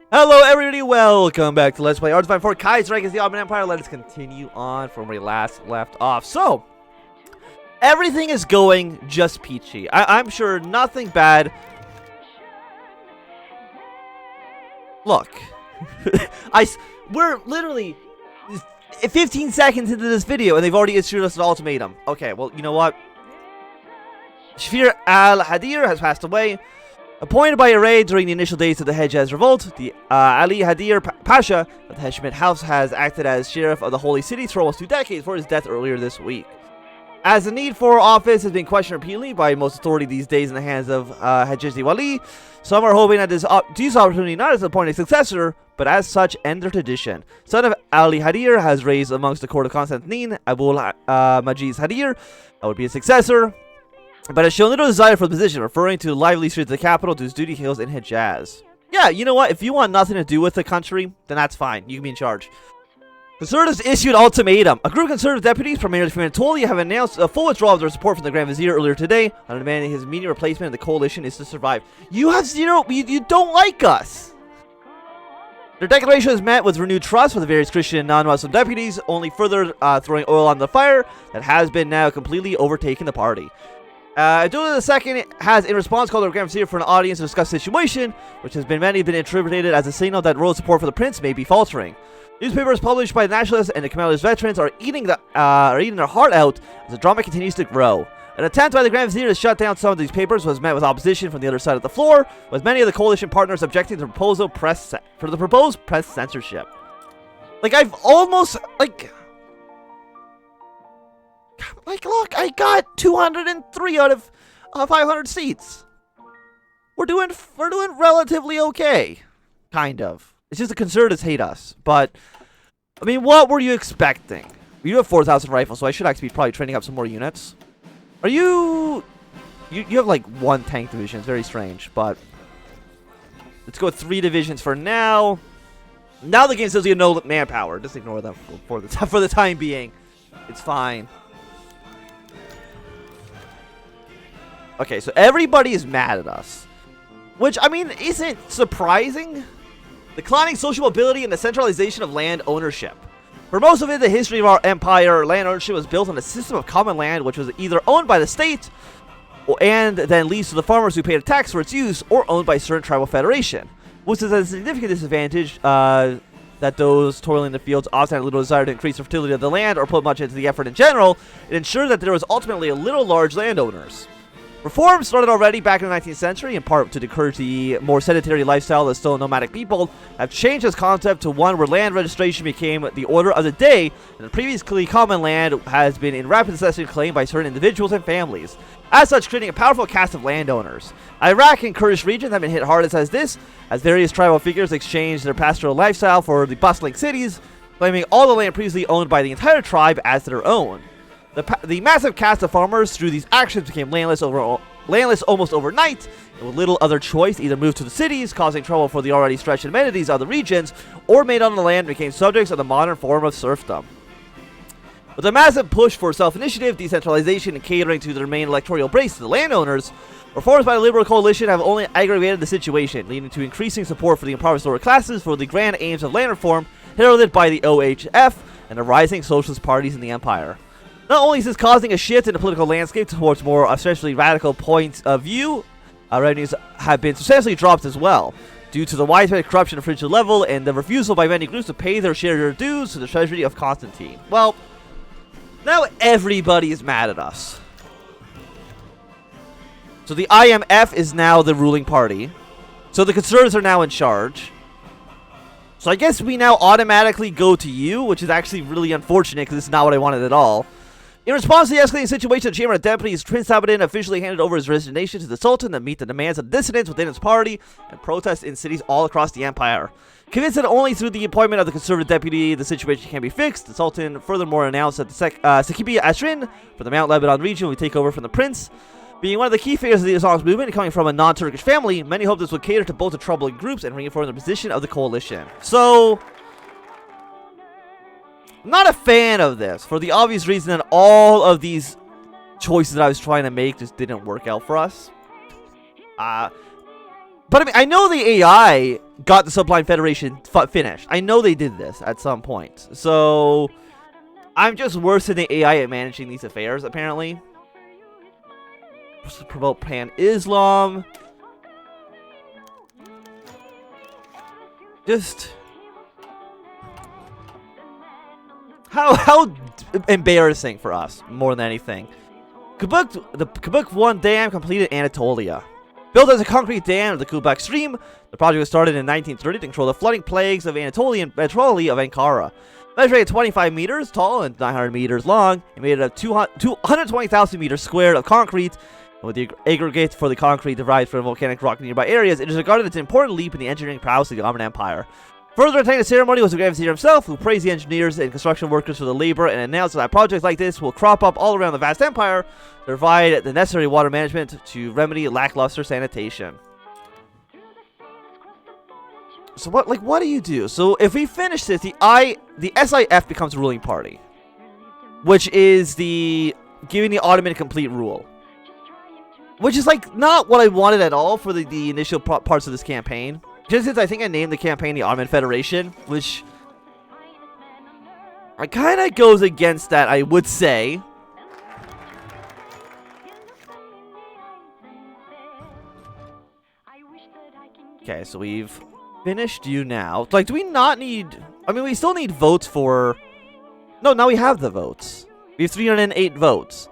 Hello everybody, welcome back to Let's Play RGFX Kaiserreich Ottoman Empire. Let us continue on from where we last left off. So, everything is going just peachy. I'm sure nothing bad. Look, we're literally 15 seconds into this video and they've already issued us an ultimatum. Okay, well, you know what? Shafir al-Hadir has passed away. Appointed by a raid during the initial days of the Hejaz revolt, the Ali Hadir Pasha of the Hashemite house has acted as sheriff of the holy cities for almost 2 decades for his death earlier this week. As the need for office has been questioned repeatedly by most authority these days in the hands of WWII, some are hoping that this opportunity not as appointed successor, but as such end their tradition. Son of Ali Hadir has raised amongst the court of Constantine, Abul Majiz Hadir, that would be a successor, but has shown little desire for the position, referring to the lively streets of the capital to his duty hills in Hejaz. Yeah, you know what? If you want nothing to do with the country, then that's fine. You can be in charge. Conservatives issued ultimatum. A group of conservative deputies, primarily from Anatolia, have announced a full withdrawal of their support from the Grand Vizier earlier today, on demanding his immediate replacement in the coalition is to survive. You have zero. You don't like us. Their declaration is met with renewed trust with the various Christian and non-Muslim deputies, only further throwing oil on the fire that has been now completely overtaken the party. Abdullah II has, in response, called the Grand Vizier for an audience to discuss the situation, which has been interpreted as a signal that royal support for the prince may be faltering. Newspapers published by the nationalists and the Kemalist veterans are eating their heart out as the drama continues to grow. An attempt by the Grand Vizier to shut down some of these papers was met with opposition from the other side of the floor, with many of the coalition partners objecting to the proposed press censorship. Like, I've almost, like, look, I got 203 out of 500 seats. We're doing relatively okay, kind of. It's just the conservatives hate us. But I mean, what were you expecting? You have 4,000 rifles, so I should actually be probably training up some more units. Are you have like 1 tank division? It's very strange, but let's go with 3 divisions for now. Now the game says you have no manpower. Just ignore them for the time being. It's fine. Okay, so everybody is mad at us, which, I mean, isn't surprising. Declining social mobility and the centralization of land ownership. For most of it, the history of our empire, land ownership was built on a system of common land, which was either owned by the state and then leased to the farmers who paid a tax for its use, or owned by a certain tribal federation, which is a significant disadvantage that those toiling in the fields often had little desire to increase the fertility of the land or put much into the effort in general. It ensured that there was ultimately a little large landowners. Reforms started already back in the 19th century, in part to encourage the more sedentary lifestyle of still nomadic people, have changed this concept to one where land registration became the order of the day, and the previously common land has been in rapid succession claimed by certain individuals and families, as such creating a powerful caste of landowners. Iraq and Kurdish regions have been hit hardest as this, as various tribal figures exchanged their pastoral lifestyle for the bustling cities, claiming all the land previously owned by the entire tribe as their own. The massive cast of farmers through these actions became landless almost overnight, and with little other choice, either moved to the cities, causing trouble for the already stretched amenities of the regions, or made on the land and became subjects of the modern form of serfdom. With a massive push for self-initiative, decentralization, and catering to their main electoral base to the landowners, reforms by the Liberal Coalition have only aggravated the situation, leading to increasing support for the impoverished lower classes for the grand aims of land reform heralded by the OHF and the rising socialist parties in the empire. Not only is this causing a shift in the political landscape towards more essentially radical points of view, revenues have been substantially dropped as well, due to the widespread corruption at provincial level and the refusal by many groups to pay their share of their dues to the treasury of Constantine. Well, now everybody is mad at us. So the IMF is now the ruling party. So the conservatives are now in charge. So I guess we now automatically go to you, which is actually really unfortunate because it's not what I wanted at all. In response to the escalating situation, the Chamber of Deputies, Prince Sabaddin officially handed over his resignation to the Sultan to meet the demands of dissidents within his party and protests in cities all across the empire. Convinced that only through the appointment of the conservative deputy the situation can be fixed, the Sultan furthermore announced that the Sakibi Ashrin for the Mount Lebanon region would take over from the prince. Being one of the key figures of the Islamist movement and coming from a non-Turkish family, many hope this would cater to both the troubling groups and reinforce the position of the coalition. So, I'm not a fan of this, for the obvious reason that all of these choices that I was trying to make just didn't work out for us. But I mean, I know the AI got the Sublime Federation finished. I know they did this at some point. So I'm just worse than the AI at managing these affairs, apparently. Promote pan-Islam. Just how embarrassing for us, more than anything. The Kabuk-1 Dam completed Anatolia. Built as a concrete dam of the Kubak stream, the project was started in 1930 to control the flooding plagues of Anatolian Metropolis of Ankara. Measuring at 25 meters tall and 900 meters long, it made it of 220,000 meters squared of concrete. And with the aggregate for the concrete derived from volcanic rock in nearby areas, it is regarded as an important leap in the engineering prowess of the Ottoman Empire. Further attending the ceremony was the Grand Vizier himself, who praised the engineers and construction workers for the labor and announced that projects like this will crop up all around the vast empire to provide the necessary water management to remedy lackluster sanitation. So what do you do? So if we finish this, the SIF becomes the ruling party, which is giving the Ottoman complete rule. Which is not what I wanted at all for the initial parts of this campaign. Just since I think I named the campaign the Ottoman Federation, which kind of goes against that, I would say. Okay, so we've finished you now. Do we not need... I mean, we still need votes for... No, now we have the votes. We have 308 votes.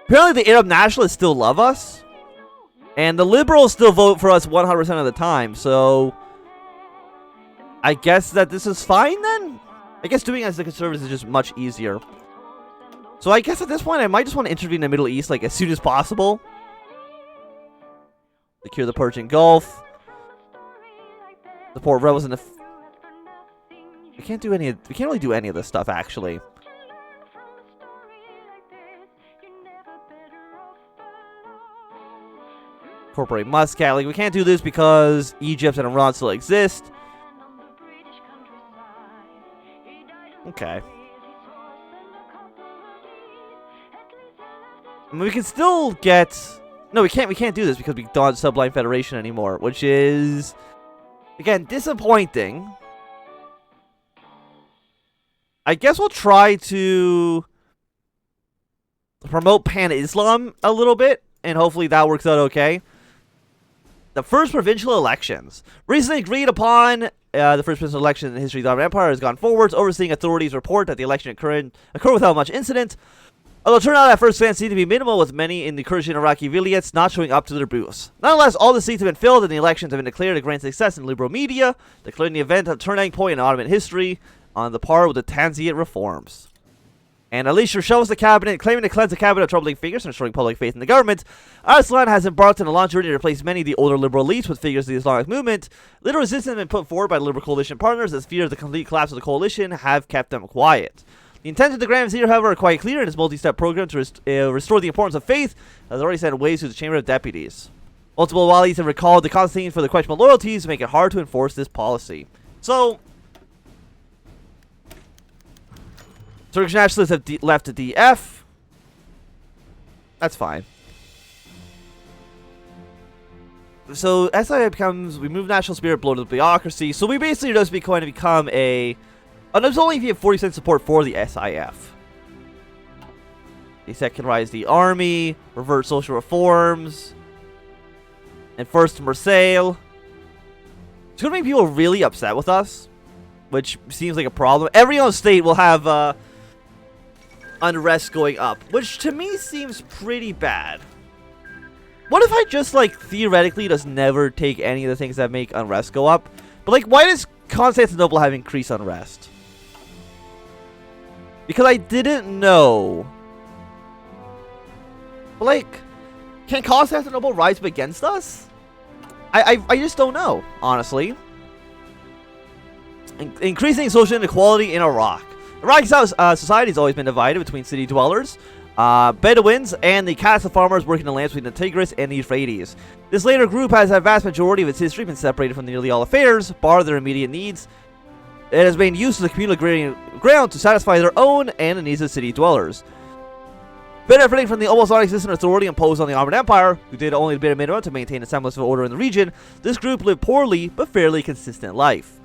Apparently the Arab nationalists still love us. And the liberals still vote for us 100% of the time, so... I guess that this is fine, then? I guess doing it as the conservatives is just much easier. So I guess at this point, I might just want to intervene in the Middle East, as soon as possible. Secure the Persian Gulf. Support rebels in the... We can't really do any of this stuff, actually. Incorporate Muscat. We can't do this because Egypt and Iran still exist. Okay. I mean, we can still get... No, we can't do this because we don't have Sublime Federation anymore, which is... Again, disappointing. I guess we'll try to... promote pan-Islam a little bit, and hopefully that works out okay. The first provincial elections. Recently agreed upon, the first provincial election in the history of the Ottoman Empire has gone forwards. Overseeing authorities report that the election occurred without much incident. Although turnout at first glance seemed to be minimal, with many in the Kurdish and Iraqi vilayets not showing up to their booths. Nonetheless, all the seats have been filled and the elections have been declared a grand success in liberal media, declaring the event a turning point in Ottoman history on the par with the Tanziot reforms. And Alisher shows the cabinet, claiming to cleanse the cabinet of troubling figures and restoring public faith in the government. Arslan has embarked on a long journey to replace many of the older liberal elites with figures of the Islamic movement. Little resistance has been put forward by the liberal coalition partners, as fear of the complete collapse of the coalition have kept them quiet. The intent of the Grand Vizier, however, are quite clear in his multi-step program to restore the importance of faith, has already sent waves to the Chamber of Deputies. Multiple walis have recalled the Constantine for the questionable loyalties to make it hard to enforce this policy. So... Turkish nationalists have left the DF. That's fine. So SIA becomes, we move national spirit, blow to the bureaucracy. So we basically just going to become a... And there's only if you have 40% support for the SIF. They secularize the army, revert social reforms, enforce Marseille. It's going to make people really upset with us, which seems like a problem. Every other state will have... unrest going up, which to me seems pretty bad. What if I just theoretically just never take any of the things that make unrest go up? But why does Constantinople have increased unrest? Because I didn't know. But can Constantinople rise up against us? I just don't know, honestly. Increasing social inequality in Iraq. Iraqi society has always been divided between city dwellers, Bedouins, and the castle farmers working the lands between the Tigris and the Euphrates. This later group has a vast majority of its history been separated from nearly all affairs, bar their immediate needs. It has been used as a communal agrarian ground to satisfy their own and the needs of city dwellers. Benefiting from the almost non-existent authority imposed on the Ottoman Empire, who did only a bit of minimum to maintain a semblance of order in the region, this group lived poorly but fairly consistent life.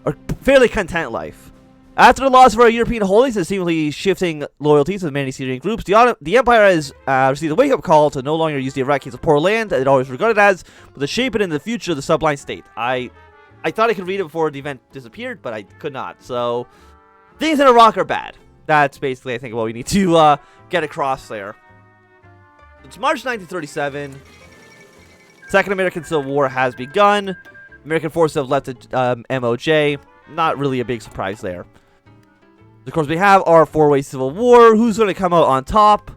Or fairly content life. After the loss of our European holdings and seemingly shifting loyalties of many Syrian groups, the Empire has received a wake-up call to no longer use the Iraqis as poor land that it always regarded as, but to shape it in the future of the sublime state. I thought I could read it before the event disappeared, but I could not. So, things in Iraq are bad. That's basically, I think, what we need to get across there. It's March 1937. Second American Civil War has begun. American forces have left the MOJ. Not really a big surprise there. Of course, we have our four-way civil war. Who's going to come out on top?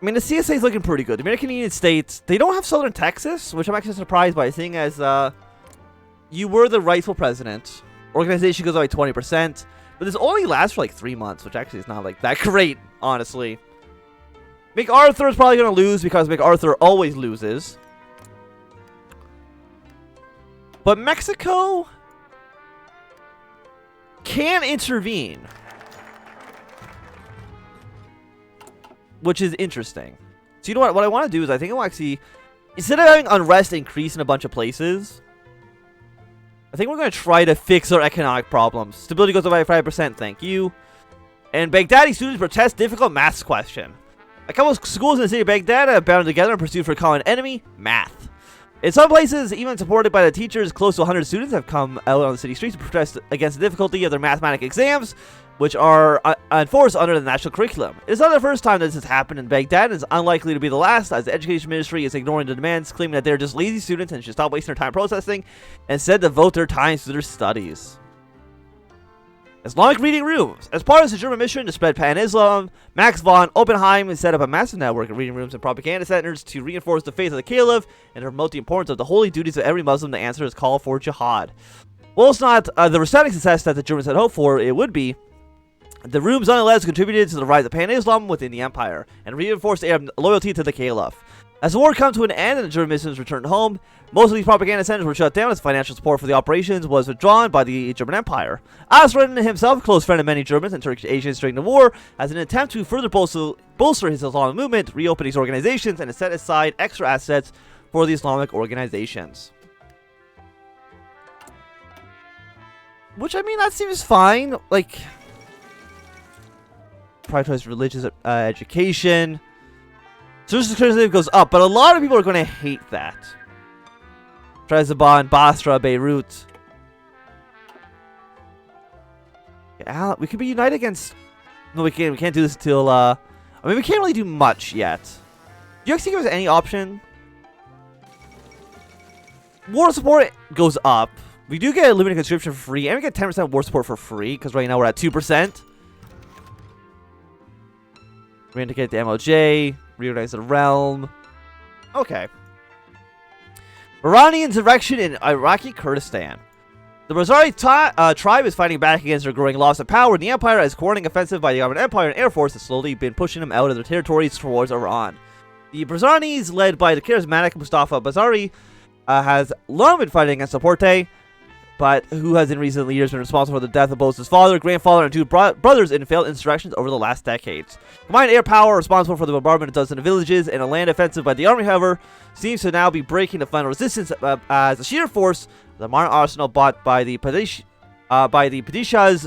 I mean, the CSA is looking pretty good. The American United States, they don't have Southern Texas, which I'm actually surprised by, seeing as you were the rightful president. Organization goes up by 20%, but this only lasts for like 3 months, which actually is not like that great, honestly. MacArthur is probably going to lose because MacArthur always loses. But Mexico can intervene, which is interesting. So you know what I want to do is I think I'll actually, instead of having unrest increase in a bunch of places, I think we're going to try to fix our economic problems. Stability goes up by 5%, thank you. And Baghdadi students protest difficult maths question. A couple of schools in the city of Baghdad have bound together in pursuit for a common enemy, math. In some places, even supported by the teachers, close to 100 students have come out on the city streets to protest against the difficulty of their mathematics exams, which are enforced under the national curriculum. It is not the first time that this has happened in Baghdad, and is unlikely to be the last, as the education ministry is ignoring the demands, claiming that they're just lazy students and should stop wasting their time protesting, and instead devote their time to their studies. Islamic reading rooms. As part of the German mission to spread pan-Islam, Max von Oppenheim has set up a massive network of reading rooms and propaganda centers to reinforce the faith of the Caliph and to promote the importance of the holy duties of every Muslim to answer his call for jihad. While it's not the resounding success that the Germans had hoped for, it would be, the rooms nonetheless contributed to the rise of pan-Islam within the empire and reinforced their loyalty to the Caliph. As the war comes to an end and the German Muslims returned home, most of these propaganda centers were shut down as financial support for the operations was withdrawn by the German Empire. Asren himself, a close friend of many Germans and Turkish Asians during the war, as an attempt to further bolster his Islamic movement, reopened these organizations and set aside extra assets for the Islamic organizations. Which, I mean, that seems fine. Like, prioritize religious education. Social security goes up, but a lot of people are going to hate that. Trezaban, Basra, Beirut. Yeah, we could be united against... No, we can't. We can't do this until... I mean, we can't really do much yet. Do you actually give us any option? War support goes up. We do get a limited conscription for free, and we get 10% war support for free, because right now we're at 2%. We're going to get the MOJ, reorganize the realm. Okay. Iranian insurrection in Iraqi Kurdistan. The Bazari tribe is fighting back against their growing loss of power in the empire as coordinating offensive by the Ottoman Empire and Air Force has slowly been pushing them out of their territories towards Iran. The Bazaris, led by the charismatic Mustafa Bazari, has long been fighting against Saporte, but who has in recent years been responsible for the death of both his father, grandfather, and two brothers in failed insurrections over the last decades. Combined air power responsible for the bombardment of dozens of villages and a land offensive by the army, however, seems to now be breaking the final resistance as the sheer force, the modern arsenal bought by the Padishah's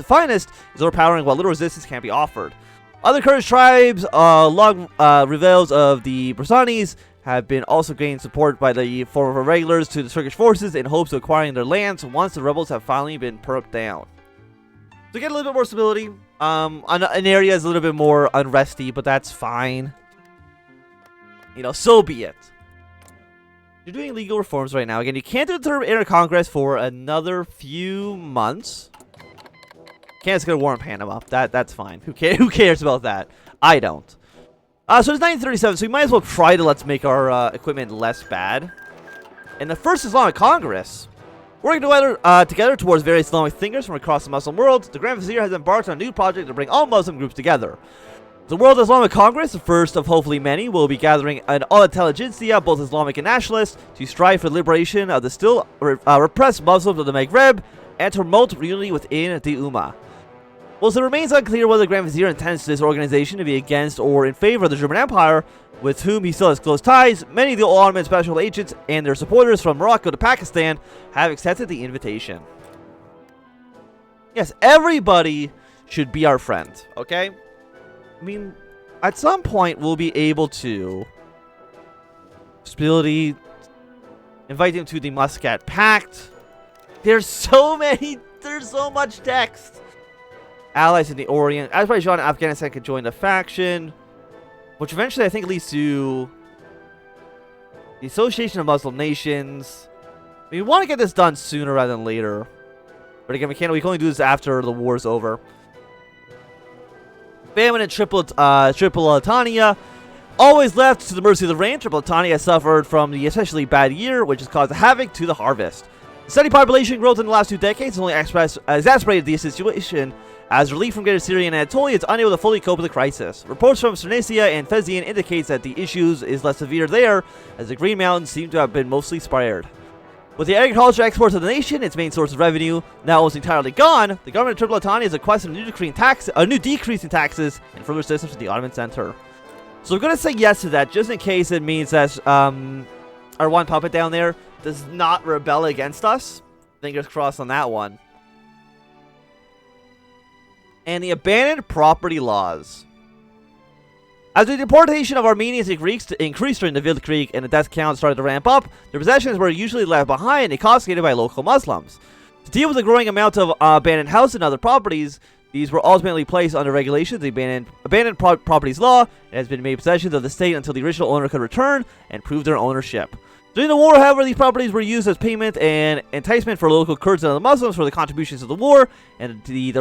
finest, is overpowering while little resistance can be offered. Other Kurdish tribes, long rivals of the Barzani's, have been also gaining support by the former regulars to the Turkish forces in hopes of acquiring their lands once the rebels have finally been perked down. To get a little bit more stability, an area is a little bit more unresty, but that's fine. You know, so be it. You're doing legal reforms right now. Again, you can't do the term inter Congress for another few months. Canada's gonna war in Panama. That's fine. Who cares about that? I don't. So it's 1937, so we might as well try to let's make our equipment less bad. In the first Islamic Congress, working together towards various Islamic thinkers from across the Muslim world, the Grand Vizier has embarked on a new project to bring all Muslim groups together. The World Islamic Congress, the first of hopefully many, will be gathering an all-intelligentsia, both Islamic and nationalist, to strive for the liberation of the still repressed Muslims of the Maghreb and to promote unity within the Ummah. Whilst it remains unclear whether the Grand Vizier intends this organization to be against or in favor of the German Empire, with whom he still has close ties, many of the Ottoman special agents and their supporters from Morocco to Pakistan have accepted the invitation. Yes, everybody should be our friend, okay? I mean, at some point we'll be able to stability, invite him to the Muscat Pact. There's so much text. Allies in the Orient, Azerbaijan and Afghanistan could join the faction, which eventually I think leads to the Association of Muslim Nations. We want to get this done sooner rather than later. But again, we can only do this after the war's over. Famine in Tripolitania. Always left to the mercy of the rain, Tripolitania has suffered from the especially bad year, which has caused havoc to the harvest. The steady population growth in the last 2 decades has only exacerbated the situation, as relief from Greater Syria and Anatolia is unable to fully cope with the crisis. Reports from Cernisia and Fezian indicates that the issues is less severe there, as the Green Mountains seem to have been mostly spared. With the agriculture exports of the nation, its main source of revenue, now almost entirely gone, the government of Tripolitania has requested a new decrease in taxes and further assistance from the Ottoman Center. So we're going to say yes to that, just in case it means that our one puppet down there does not rebel against us. Fingers crossed on that one. And the abandoned property laws. As the deportation of Armenians and Greeks increased during the Weltkrieg and the death count started to ramp up, their possessions were usually left behind and confiscated by local Muslims. To deal with the growing amount of abandoned houses and other properties, these were ultimately placed under regulation of the abandoned properties law, and has been made possessions of the state until the original owner could return and prove their ownership. During the war, however, these properties were used as payment and enticement for local Kurds and other Muslims for the contributions to the war and the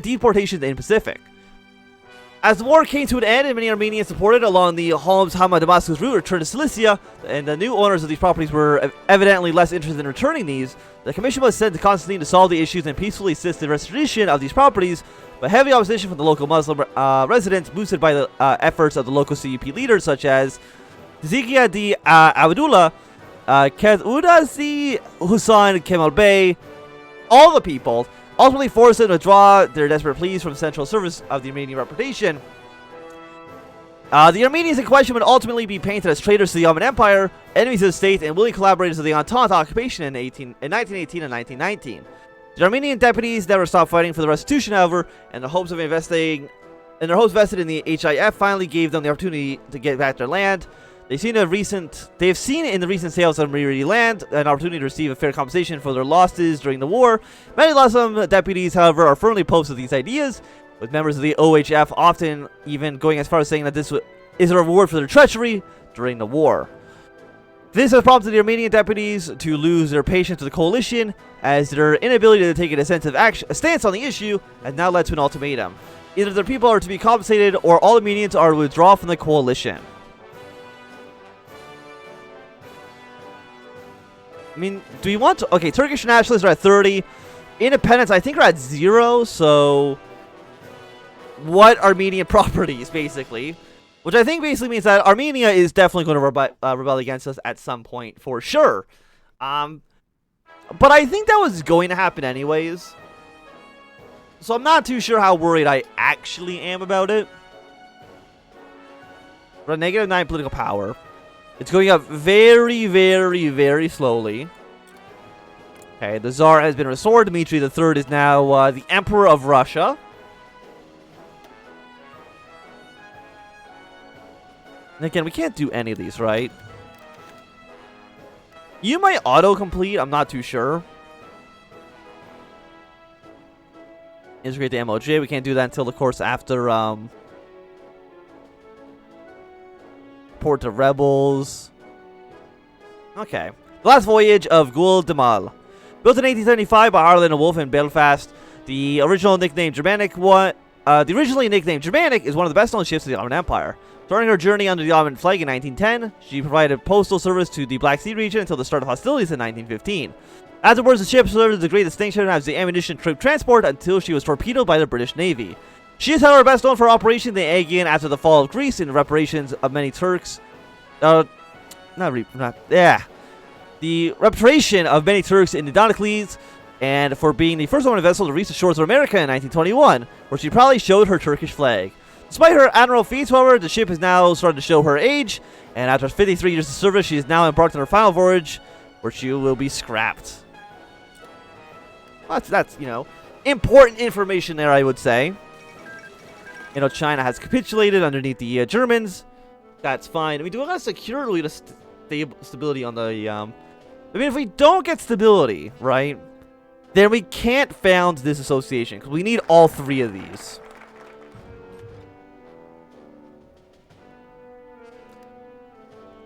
deportations in the Pacific. As the war came to an end and many Armenians supported along the Homs-Hama-Damascus route returned to Cilicia, and the new owners of these properties were evidently less interested in returning these, the commission was sent to Constantine to solve the issues and peacefully assist the restoration of these properties, but heavy opposition from the local Muslim residents, boosted by the efforts of the local CUP leaders such as Zikia di Abdullah, Kedudazi Hussein Kemal Bey, all the people, ultimately forced them to withdraw their desperate pleas from Central Service of the Armenian reputation. The Armenians in question would ultimately be painted as traitors to the Ottoman Empire, enemies of the state, and willing collaborators of the Entente occupation in 1918 and 1919. The Armenian deputies never stopped fighting for the restitution, however, and their hopes vested in the HIF finally gave them the opportunity to get back their land. They have seen in the recent sales of Mariri land an opportunity to receive a fair compensation for their losses during the war. Many Muslim deputies, however, are firmly opposed to these ideas, with members of the OHF often even going as far as saying that this is a reward for their treachery during the war. This has prompted the Armenian deputies to lose their patience with the coalition, as their inability to take a defensive stance on the issue has now led to an ultimatum. Either their people are to be compensated, or all Armenians are to withdraw from the coalition. I mean, do you want to... Okay, Turkish nationalists are at 30. Independents, I think, are at 0. So, what Armenian properties, basically? Which I think basically means that Armenia is definitely going to rebel against us at some point, for sure. But I think that was going to happen anyways. So I'm not too sure how worried I actually am about it. We're at -9 political power. It's going up very, very, very slowly. Okay, the Tsar has been restored. Dmitry III is now the Emperor of Russia. And again, we can't do any of these, right? You might auto-complete. I'm not too sure. Integrate the MOJ. We can't do that until, of course, after... Port of Rebels. Okay. The Last Voyage of Gul Damal. Built in 1875 by Harlan and Wolff in Belfast, the originally nicknamed Germanic is one of the best-known ships of the Ottoman Empire. Starting her journey under the Ottoman flag in 1910, she provided postal service to the Black Sea region until the start of hostilities in 1915. Afterwards, the ship served with great distinction as the ammunition troop transport until she was torpedoed by the British Navy. She is, however, best known for Operation the Aegean after the fall of Greece and reparations of many Turks. The reparation of many Turks in Donocles, and for being the first woman vessel to reach the shores of America in 1921, where she proudly showed her Turkish flag. Despite her admiral feats, however, the ship has now started to show her age, and after 53 years of service, she is now embarked on her final voyage, where she will be scrapped. Well, that's important information there, I would say. China has capitulated underneath the Germans. That's fine. I mean, do we want security to stability on the, I mean, if we don't get stability, right, then we can't found this association, because we need all three of these.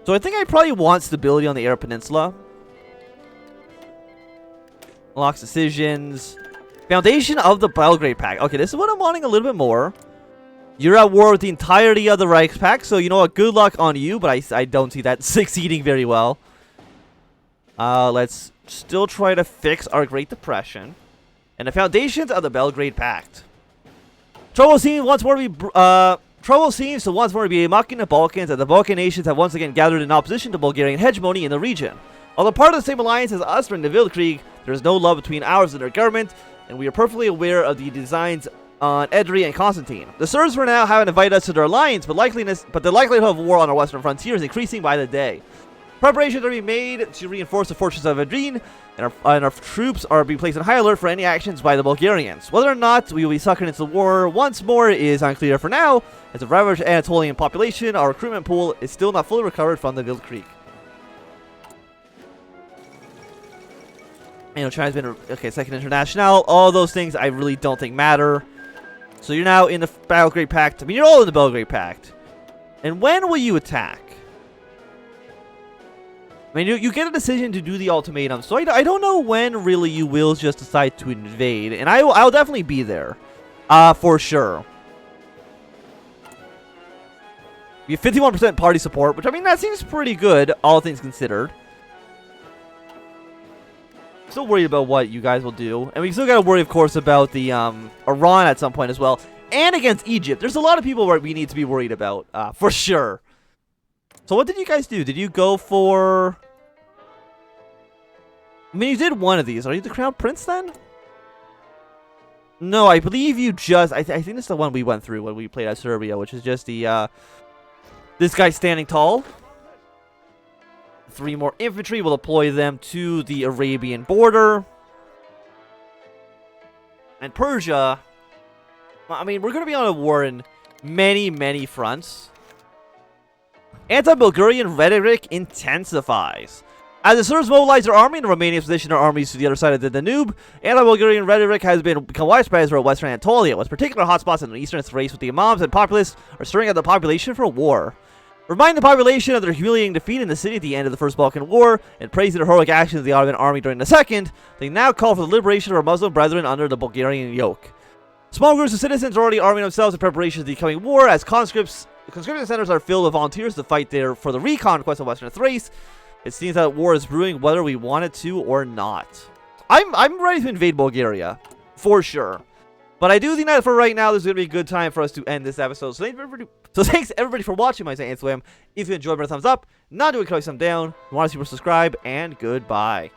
So I think I probably want stability on the Arab Peninsula. Unlocks decisions. Foundation of the Belgrade Pact. Okay, this is what I'm wanting a little bit more. You're at war with the entirety of the Reichspakt, so you know what? Good luck on you, but I don't see that succeeding very well. Let's still try to fix our Great Depression. And the foundations of the Belgrade Pact. Trouble seems to once more be mocking the Balkans, and the Balkan nations have once again gathered in opposition to Bulgarian hegemony in the region. Although part of the same alliance as us during the Weltkrieg, there is no love between ours and their government, and we are perfectly aware of the designs on Edrei and Constantine. The Serbs for now haven't invited us to their alliance, but the likelihood of war on our western frontier is increasing by the day. Preparations are being made to reinforce the fortress of Edrei, and our troops are being placed on high alert for any actions by the Bulgarians. Whether or not we will be suckered into the war once more is unclear for now, as the ravaged Anatolian population, our recruitment pool is still not fully recovered from the Weltkrieg. China's been, Second International, all those things I really don't think matter. So you're now in the Belgrade Pact. I mean, you're all in the Belgrade Pact. And when will you attack? I mean, you get a decision to do the ultimatum, so I don't know when really you will just decide to invade. And I'll definitely be there, for sure. We have 51% party support, which, I mean, that seems pretty good, all things considered. Still worried about what you guys will do. And we still got to worry, of course, about the Iran at some point as well. And against Egypt. There's a lot of people we need to be worried about, for sure. So what did you guys do? Did you go for... I mean, you did one of these. Are you the Crown Prince then? No, I believe you just... I think this is the one we went through when we played at Serbia, which is just the... this guy standing tall. 3 more infantry. We'll deploy them to the Arabian border. And Persia... I mean, we're going to be on a war in many, many fronts. Anti-Bulgarian rhetoric intensifies. As the Serbs mobilize their army and the Romanians position their armies to the other side of the Danube, anti-Bulgarian rhetoric has become widespread throughout Western Anatolia, with particular hotspots in the eastern Thrace, with the imams and populace are stirring up the population for war. Remind the population of their humiliating defeat in the city at the end of the First Balkan War, and praise the heroic actions of the Ottoman army during the Second, they now call for the liberation of our Muslim brethren under the Bulgarian yoke. Small groups of citizens are already arming themselves in preparation for the coming war, as conscription centers are filled with volunteers to fight there for the reconquest of Western Thrace. It seems that war is brewing whether we want it to or not. I'm ready to invade Bulgaria, for sure. But I do think that for right now, this is going to be a good time for us to end this episode. So thanks everybody for watching. My name is Anthnwam. If you enjoyed, give it a thumbs up. Not doing, click thumb down. If you want to see more, subscribe, and goodbye.